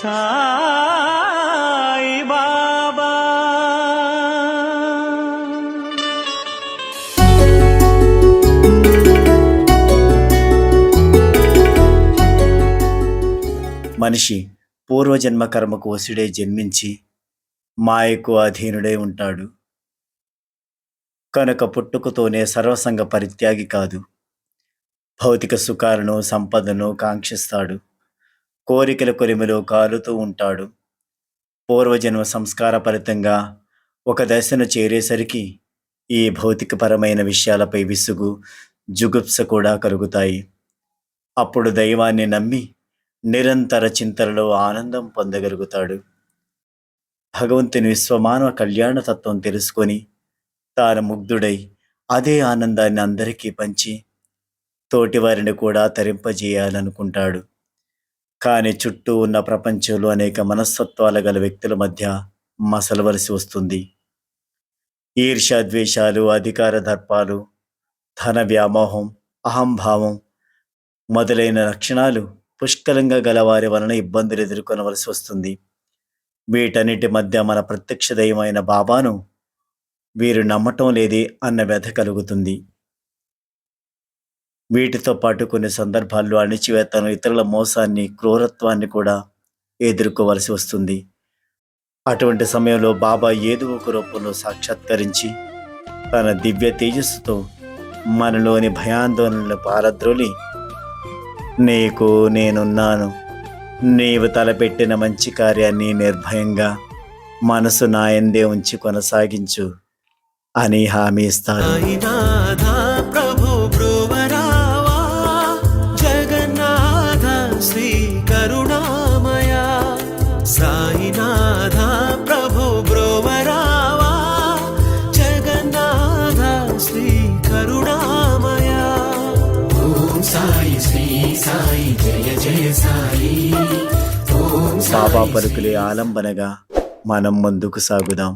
సాయి బాబా. మనిషి పూర్వజన్మ కర్మకు వసుడై జన్మించి మాయకు అధీనుడై ఉంటాడు కనుక పుట్టుకతోనే సర్వసంగ పరిత్యాగి కాదు. భౌతిక సుఖాలను సంపదను కాంక్షిస్తాడు. కోరికల కొలిమిలో కాలుతూ ఉంటాడు. పూర్వజన్మ సంస్కార ఫలితంగా ఒక దశను చేరేసరికి ఈ భౌతికపరమైన విషయాలపై విసుగు జుగుప్స కూడా కలుగుతాయి. అప్పుడు దైవాన్ని నమ్మి నిరంతర చింతనలో ఆనందం పొందగలుగుతాడు. భగవంతుని విశ్వమానవ కళ్యాణ తత్వం తెలుసుకొని తాను ముగ్ధుడై అదే ఆనందాన్ని అందరికీ పంచి తోటివారిని కూడా తరింపజేయాలనుకుంటాడు. కానీ చుట్టూ ఉన్న ప్రపంచంలో అనేక మనస్తత్వాల గల వ్యక్తుల మధ్య మసలవలసి వస్తుంది. ఈర్ష్య, ద్వేషాలు, అధికార దర్పాలు, ధన వ్యామోహం, అహంభావం మొదలైన లక్షణాలు పుష్కలంగా గలవారి వలన ఇబ్బందులు ఎదుర్కొనవలసి వస్తుంది. వీటన్నిటి మధ్య మన ప్రత్యక్ష దైవమైన బాబాను వీరు నమ్మటం లేదే అన్న వ్యధ కలుగుతుంది. వీటితో పాటు కొన్ని సందర్భాల్లో అణిచివేతను, ఇతరుల మోసాన్ని, క్రూరత్వాన్ని కూడా ఎదుర్కోవలసి వస్తుంది. అటువంటి సమయంలో బాబా ఏదో ఒక రూపంలో సాక్షాత్కరించి తన దివ్య తేజస్సుతో మనలోని భయాందోళనలు పారద్రోలి, నీకు నేనున్నాను, నీవు తలపెట్టిన మంచి కార్యాన్ని నిర్భయంగా మనసు నాయందే ఉంచి కొనసాగించు అని హామీ ఇస్తాడు. శ్రీ కరుణామయ సాయినాథ ప్రభు బ్రోవరావా, జగన్నాథ శ్రీ కరుణామయ. ఓం సాయి శ్రీ సాయి జయ జయ సాయి. బాబా పలుకులే ఆలంబనగా మనం ముందుకు సాగుదాం.